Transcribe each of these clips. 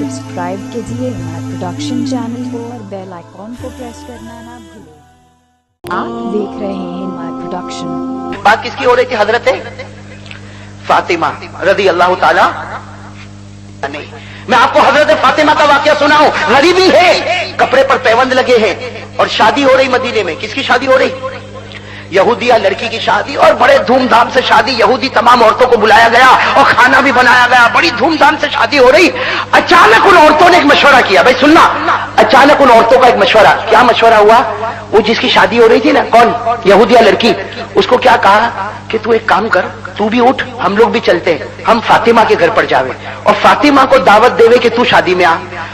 Subscribe कीजिए हमारे production channel को और बेल आइकॉन को प्रेस करना ना भूलें। आप देख रहे हैं हमारे प्रोडक्शन। बात किसकी हो रही थी? हजरत फातिमा रदी अल्लाह ताला। नहीं, मैं आपको हजरत फातिमा का वाकया सुनाऊं। गरीबी है, कपड़े पर पैबंद लगे हैं और शादी हो रही मदीने में। किसकी शादी हो रही? यहूदिया लड़की की शादी, और बड़े धूमधाम से शादी। यहूदी तमाम औरतों को बुलाया गया और खाना भी बनाया गया। बड़ी धूमधाम से शादी हो रही। अचानक उन औरतों ने एक मशवरा किया। भाई सुनना, अचानक उन औरतों का एक मशवरा। क्या मशवरा हुआ? वो जिसकी शादी हो रही थी ना, कौन? यहूदिया लड़की। उसको क्या कहा कि तू एक काम कर, तू भी उठ, हम लोग भी चलते हैं, हम फातिमा के घर पर जावे और फातिमा को दावत देवे कि तू शादी में आ।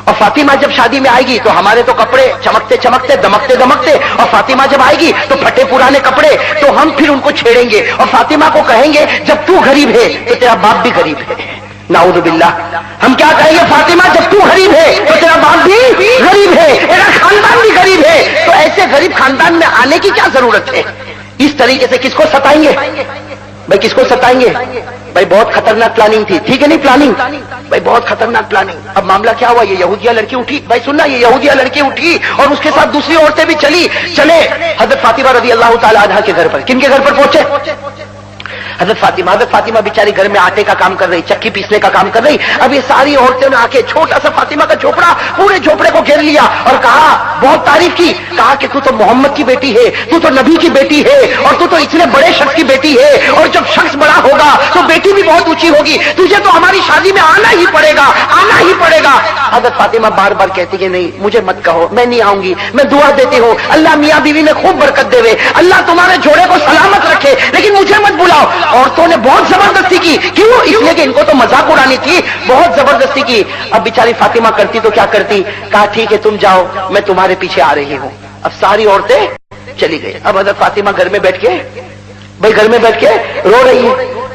और फातिमा जब शादी में आएगी तो हमारे तो कपड़े चमकते चमकते दमकते दमकते, और फातिमा जब आएगी तो फटे पुराने कपड़े, तो हम फिर उनको छेड़ेंगे और फातिमा को कहेंगे जब तू गरीब है तो तेरा बाप भी गरीब है। नाऊज़ बिल्लाह। हम क्या कहेंगे? फातिमा जब तू गरीब है तो तेरा बाप भी गरीब है, तेरा खानदान भी गरीब है। तो ऐसे गरीब खानदान में आने की क्या जरूरत है? इस तरीके से किसको सताएंगे भाई? किसको सताएंगे भाई? बहुत खतरनाक प्लानिंग थी, ठीक है नहीं? प्लानिंग भाई बहुत खतरनाक प्लानिंग। अब मामला क्या हुआ? ये यहूदिया लड़की उठी। भाई सुनना, ये यहूदिया लड़की उठी और उसके साथ दूसरी औरतें भी चले हजरत फातिमा रज़ी अल्लाह ताला अन्हा के घर पर। किनके घर पर पहुंचे? हजरत फातिमा बेचारी घर में आटे का काम कर रही, चक्की पीसने का काम कर रही। अब ये सारी औरतें ने आके छोटा सा फातिमा का झोपड़ा, पूरे झोपड़े को घेर लिया और कहा, बहुत तारीफ की, कहा कि तू तो मोहम्मद की बेटी है, तू तो नबी की बेटी है, और तू तो इतने बड़े शख्स की बेटी है, और जब शख्स बड़ा होगा तो बेटी भी बहुत ऊंची होगी, तुझे तो हमारी शादी में आना ही पड़ेगा, आना ही पड़ेगा। हजरत फातिमा बार बार कहती कि नहीं, मुझे मत कहो, मैं नहीं आऊंगी, मैं दुआ देती हूँ अल्लाह मियाँ बीवी में खूब बरकत देवे, अल्लाह तुम्हारे जोड़े को सलामत रखे, लेकिन मुझे मत बुलाओ। औरतों ने बहुत जबरदस्ती की। क्यों? इसलिए कि इनको तो मजाक उड़ानी थी, बहुत जबरदस्ती की। अब बेचारी फातिमा करती तो क्या करती? कहा ठीक है तुम जाओ, मैं तुम्हारे पीछे आ रही हूं। अब सारी औरतें चली गई। अब हजरत फातिमा घर में बैठ के, भाई घर में बैठ के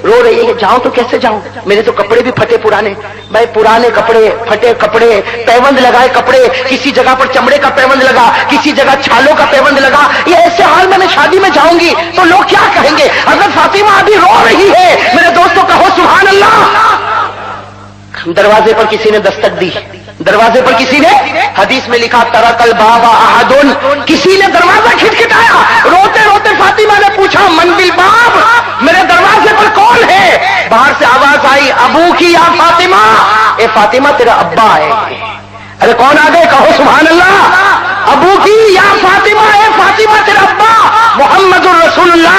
रो रही है, जाऊं तो कैसे जाऊं? मेरे तो कपड़े भी फटे पुराने। भाई पुराने कपड़े, फटे कपड़े, पैबंद लगाए कपड़े, किसी जगह पर चमड़े का पैबंद लगा, किसी जगह छालों का पैबंद लगा। ये ऐसे हाल में मैं शादी में जाऊंगी तो लोग क्या कहेंगे? अगर फातिमा अभी रो रही है, मेरे दोस्तों कहो सुभान अल्लाह। दरवाजे पर किसी ने दस्तक दी, दरवाजे पर किसी ने, हदीस में लिखा तरकल बाबा अहदुन, किसी ने दरवाजा खटखटाया। रोते रोते फातिमा ने पूछा मन बिल बाब, मेरे दरवाजे पर कौन है? बाहर से आवाज आई, अबू की या फातिमा, ए फातिमा तेरा अब्बा है। अरे कौन आ गए? कहो सुभान अल्लाह। अबू की या फातिमा, ए फातिमा तेरा अब्बा मोहम्मदुर रसूलुल्लाह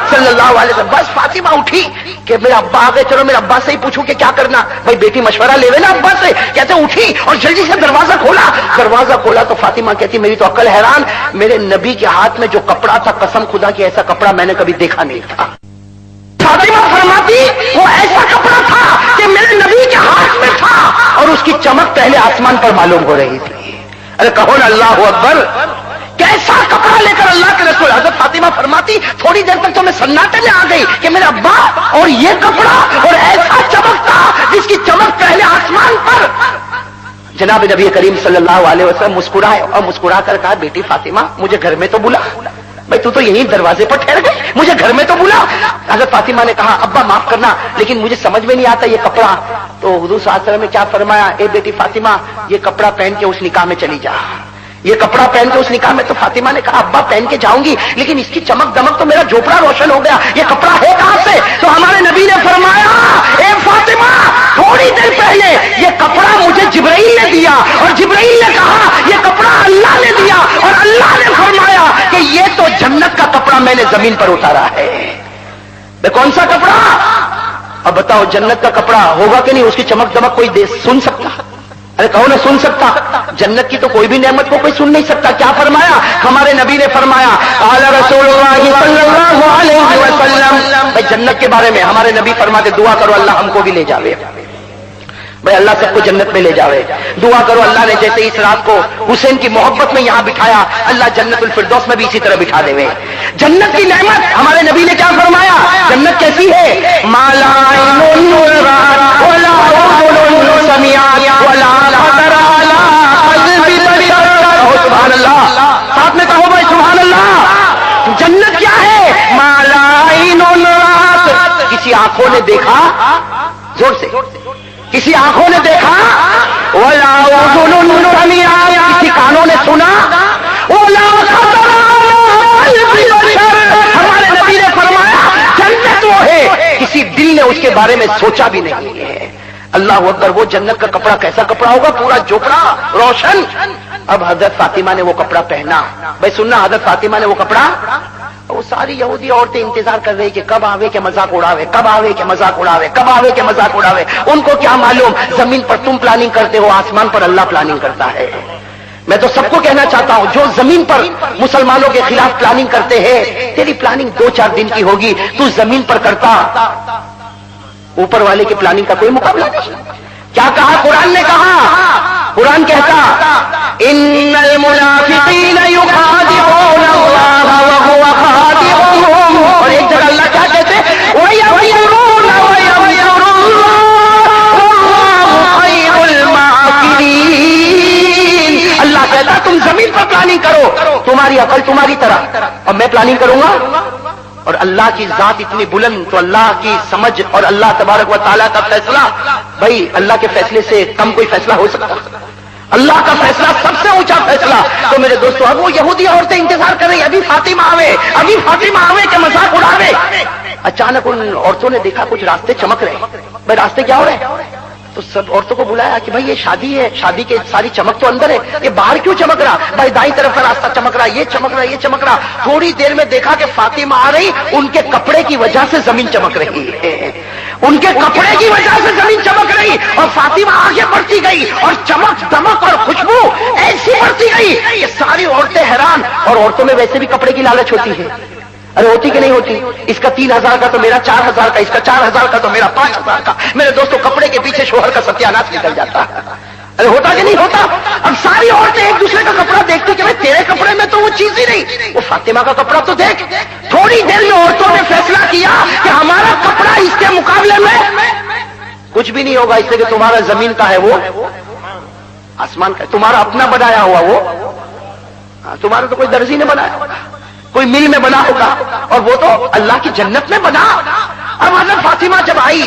सल्लल्लाहु अलैहि वसल्लम। बस फातिमा उठी कि मेरा अब्बा आ गए, चलो मेरे अब्बा से ही पूछूं कि क्या करना। भाई बेटी मशवरा लेवे ना अब्बा से। कहते उठी और जल्दी से दरवाजा खोला तो फातिमा कहती मेरी तो अक्ल हैरान, मेरे नबी के हाथ में जो कपड़ा था, कसम खुदा की ऐसा कपड़ा मैंने कभी देखा नहीं था। फातिमा फरमाती वो ऐसा कपड़ा था कि मेरे नबी के हाथ में था और उसकी चमक पहले आसमान पर मालूम हो रही थी। अरे कहो ना अल्लाह अकबर। कैसा कपड़ा लेकर अल्लाह के रसूल। हजरत फातिमा फरमाती थोड़ी देर तक तो मैं सन्नाटे में आ गई कि मेरा अब्बा और ये कपड़ा और ऐसा चमकता जिसकी चमक पहले आसमान पर। जनाब नबी करीम सल्लल्लाहु अलैहि वसल्लम मुस्कुराए और मुस्कुरा कर कहा, बेटी फातिमा मुझे घर में तो बुला। भाई तू तो यहीं दरवाजे पर ठहर गई, मुझे घर में तो बुला। हजरत फातिमा ने कहा, अब्बा माफ करना, लेकिन मुझे समझ में नहीं आता ये कपड़ा। तो हुजूर सल्लल्लाहु अलैहि वसल्लम ने क्या फरमाया, ए बेटी फातिमा ये कपड़ा पहन के उस निकाह में चली जा, ये कपड़ा पहन के उस निकाह में। तो फातिमा ने कहा, अब्बा पहन के जाऊंगी, लेकिन इसकी चमक दमक तो मेरा झोपड़ा रोशन हो गया, ये कपड़ा है कहां से? तो हमारे नबी ने फरमाया, ए फातिमा थोड़ी देर पहले ये कपड़ा मुझे जिब्राइल ने दिया और जिब्राइल ने कहा ये कपड़ा अल्लाह ने दिया और अल्लाह ने फरमाया कि ये तो जन्नत का कपड़ा मैंने जमीन पर उतारा है। कौन सा कपड़ा? अब बताओ जन्नत का कपड़ा होगा कि नहीं? उसकी चमक दमक कोई सुन सकता? अरे कहो ना सुन सकता? जन्नत की तो कोई भी नेमत को कोई सुन नहीं सकता। क्या फरमाया? हमारे नबी ने फरमाया, आला रसूलुल्लाह सल्लल्लाहु अलैहि वसल्लम। भाई जन्नत के बारे में हमारे नबी फरमाते, दुआ करो अल्लाह हमको भी ले जावे। भाई अल्लाह सबको जन्नत में ले जावे। दुआ करो अल्लाह ने जैसे इस रात को हुसैन की मोहब्बत में यहां बिठाया, अल्लाह जन्नतुल फिरदौस में भी इसी तरह बिठा देवे। जन्नत की नेमत हमारे नबी ने क्या फरमाया? जन्नत कैसी है? माला सुभान अल्लाह, साथ में कहो भाई सुभान अल्लाह। जन्नत क्या है? मालाइन किसी आंखों ने देखा, जोर से, किसी आंखों ने देखा वला उज़ुनुन समिअत, किसी कानों ने सुना, वला खतर अला क़ल्बि बशर, हमारे नबी ने फरमाया जन्नत वो है किसी दिल ने उसके बारे में सोचा भी नहीं है। अल्लाह अकबर, वो जन्नत का कपड़ा कैसा कपड़ा होगा, पूरा जोकड़ा रोशन। अब हजरत फातिमा ने वो कपड़ा पहना। भाई सुनना, हजरत फातिमा ने वो कपड़ा, वो सारी यहूदी औरतें इंतजार कर रही कि कब आवे के मजाक उड़ावे, कब आवे के मजाक उड़ावे, कब आवे के मजाक उड़ावे। उनको क्या मालूम, जमीन पर तुम प्लानिंग करते हो, आसमान पर अल्लाह प्लानिंग करता है। मैं तो सबको कहना चाहता हूं, जो जमीन पर मुसलमानों के खिलाफ प्लानिंग करते हैं, तेरी प्लानिंग 2-4 दिन की होगी, तू जमीन पर करता, ऊपर वाले की प्लानिंग का कोई मुकाबला नहीं। क्या कहा कुरान ने, कहा कुरान कहता इन्नल मुनाफिकीन युखादिऊना अल्लाह व हुवा खादिऊहुम, और एक जगह अल्लाह क्या कहते, व यमकुरून व यमकुरुल्लाह वल्लाहु खैरुल माकिरीन। अल्लाह कहता तुम जमीन पर प्लानिंग करो, तुम्हारी अकल तुम्हारी तरह, और मैं प्लानिंग करूंगा। और अल्लाह की जात इतनी बुलंद, तो अल्लाह की समझ और अल्लाह तबारक व तआला का फैसला, भाई अल्लाह के फैसले से कम कोई फैसला हो सकता है? अल्लाह का फैसला सबसे ऊंचा फैसला। तो मेरे दोस्तों, अब वो यहूदी औरतें इंतजार कर रही, अभी फातिमा आवे, अभी फातिमा आवे के मजाक उड़ावे। अचानक उन औरतों ने देखा कुछ रास्ते चमक रहे। भाई रास्ते क्या हो रहे हैं? तो सब औरतों को बुलाया कि भाई ये शादी है, शादी के सारी चमक तो अंदर है, ये बाहर क्यों चमक रहा? भाई दाईं तरफ का रास्ता चमक रहा, ये चमक रहा, ये चमक रहा। थोड़ी देर में देखा कि फातिमा आ रही, उनके कपड़े की वजह से जमीन चमक रही है, उनके कपड़े की वजह से जमीन चमक रही, और फातिमा आगे बढ़ती गई, और चमक दमक और खुशबू ऐसी बढ़ती गई कि सारी औरतें हैरान। और औरतों में वैसे भी कपड़े की लालच होती है, अरे होती कि नहीं होती? इसका 3000 का तो मेरा 4000 का, इसका 4000 का तो मेरा 5000 का। मेरे दोस्तों, कपड़े के पीछे शोहर का सत्यानाश निकल जाता है। अरे होता कि नहीं होता? अब सारी औरतें एक दूसरे का कपड़ा देखती कि भाई तेरे कपड़े में तो वो चीज ही नहीं, वो फातिमा का कपड़ा तो देख। थोड़ी देर में औरतों ने फैसला किया कि हमारा कपड़ा इसके मुकाबले में कुछ भी नहीं होगा, इसलिए कि तुम्हारा जमीन का है, वो आसमान का है, तुम्हारा अपना बनाया हुआ वो, तुम्हारा तो कोई दर्जी ने बनाया, कोई मिल में बना होगा, और वो तो अल्लाह की जन्नत में बना। अब हजरत फातिमा जब आई,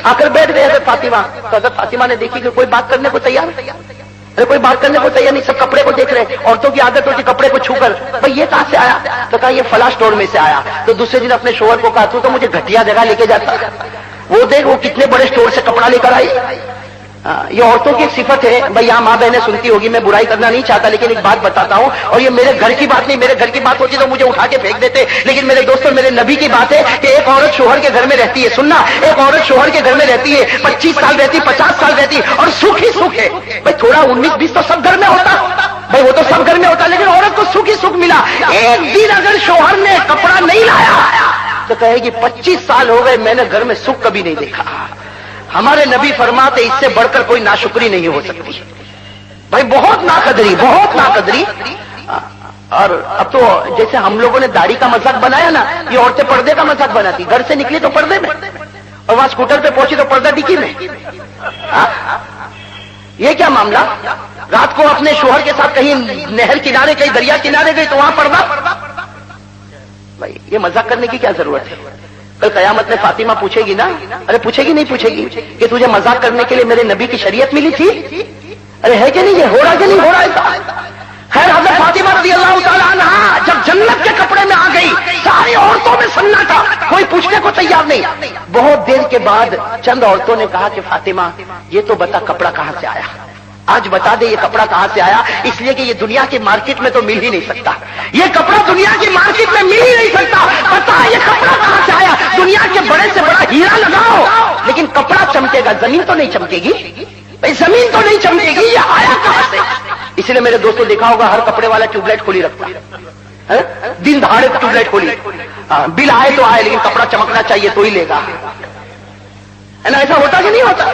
आकर बैठ गए हजरत फातिमा, तो हजरत फातिमा ने देखी कि कोई बात करने को तैयार नहीं। अरे कोई बात करने को तैयार नहीं, सब कपड़े को देख रहे। औरतों की आदत होती कपड़े को छूकर, भाई ये कहां से आया? तो कहा ये फला स्टोर में से आया। तो दूसरे दिन अपने शोहर को कहा तू तो मुझे घटिया जगह लेके जाता, वो देख वो कितने बड़े स्टोर से कपड़ा लेकर आई। ये औरतों की एक सिफत है। भाई यहाँ माँ बहनें सुनती होगी, मैं बुराई करना नहीं चाहता, लेकिन एक बात बताता हूँ, और ये मेरे घर की बात नहीं, मेरे घर की बात होती तो मुझे उठा के फेंक देते, लेकिन मेरे दोस्तों मेरे नबी की बात है कि एक औरत शोहर के घर में रहती है। सुनना, एक औरत शोहर के घर में रहती है, 25 साल रहती, 50 साल रहती, और सुख ही सुख है। भाई थोड़ा 19-20 तो सब घर में होता, भाई वो तो सब घर में होता, लेकिन औरत को सुख ही सुख मिला। एक दिन अगर शोहर ने कपड़ा नहीं लाया तो कहेगी 25 साल हो गए मैंने घर में सुख कभी नहीं देखा। हमारे नबी फरमाते इससे बढ़कर कोई नाशुक्री नहीं हो सकती। भाई बहुत नाकदरी, बहुत नाकदरी। और अब तो जैसे हम लोगों ने दाढ़ी का मजाक बनाया ना, ये औरतें पर्दे का मजाक बनाती। घर से निकली तो पर्दे में, और वहां स्कूटर पे पहुंची तो पर्दा डिक्की में। ये क्या मामला? रात को अपने शोहर के साथ कहीं नहर किनारे, कहीं दरिया किनारे गई तो वहां पर्दा। भाई ये मजाक करने की क्या जरूरत है? कल कयामत में फातिमा पूछेगी ना, अरे पूछेगी नहीं पूछेगी कि तुझे मजाक करने के लिए मेरे नबी की शरीयत मिली थी? अरे है कि नहीं, ये हो रहा कि नहीं हो रहा ऐसा? खैर हज़रत फातिमा रज़ियल्लाहु ताला अन्हा जब जन्नत के कपड़े में आ गई, सारी औरतों में सन्नाटा, कोई पूछने को तैयार नहीं। बहुत देर के बाद चंद औरतों ने कहा कि फातिमा ये तो बता कपड़ा कहां से आया, आज बता दे ये कपड़ा कहां से आया, इसलिए कि ये दुनिया की मार्केट में तो मिल ही नहीं सकता, ये कपड़ा दुनिया की मार्केट में मिल ही नहीं सकता। बता ये कपड़ा कहां से आया? दुनिया के बड़े से बड़ा हीरा लगाओ, लेकिन कपड़ा चमकेगा, जमीन तो नहीं चमकेगी। भाई जमीन तो नहीं चमकेगी, ये आया कहां से? इसलिए मेरे दोस्तों देखा होगा हर कपड़े वाला ट्यूबलाइट खोली रखता है, दिन दहाड़े ट्यूबलाइट खोली। बिल आए तो आए, लेकिन कपड़ा चमकना चाहिए तो ही लेगा, है ना? ऐसा होता कि नहीं होता?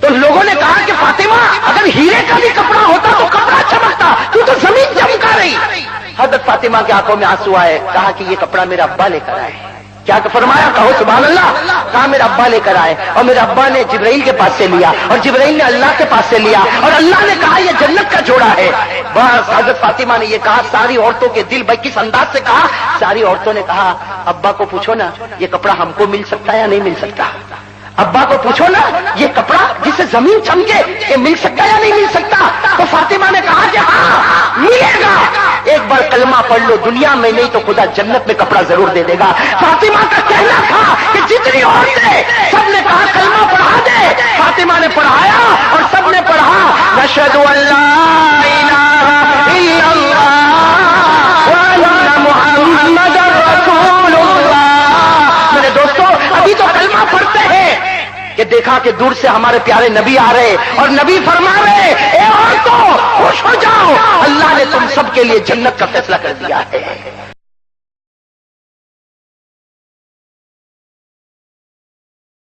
तो लोगों ने कहा कि फातिमा अगर हीरे का भी कपड़ा होता तो कपड़ा चमकता, तू तो जमीन चमका रही। हज़रत फातिमा की आंखों में आंसू आए, कहा कि ये कपड़ा मेरा अब्बा लेकर आए। क्या फरमाया? कहो सुभान अल्लाह। कहा मेरा अब्बा लेकर आए, और मेरे अब्बा ने जिब्राइल के पास से लिया, और जिब्राइल ने अल्लाह के पास से लिया, और अल्लाह ने कहा ये जन्नत का जोड़ा है। बस हज़रत फातिमा ने ये कहा, सारी औरतों के दिल, भाई किस अंदाज से कहा, सारी औरतों ने कहा अब्बा को पूछो ना ये कपड़ा हमको मिल सकता है या नहीं मिल सकता। ابا کو پوچھو نا یہ کپڑا جسے زمین چمکے یہ مل سکتا یا نہیں مل سکتا؟ تو فاطمہ نے کہا کہ ہاں ملے گا، ایک بار کلمہ پڑھ لو، دنیا میں نہیں تو خدا جنت میں کپڑا ضرور دے دے گا۔ فاطمہ کا کہنا تھا کہ جتنی عورتیں سب نے کہا کلمہ پڑھا دے، فاطمہ نے پڑھایا اور سب نے پڑھا نشہد ان لا الہ الا اللہ وان محمد رسول اللہ۔ میرے دوستو ابھی تو کلمہ پڑھتے ہیں کہ دیکھا کہ دور سے ہمارے پیارے نبی آ رہے اور نبی فرما رہے اے عورتوں خوش ہو جاؤ، اللہ نے تم سب کے لیے جنت کا فیصلہ کر دیا ہے۔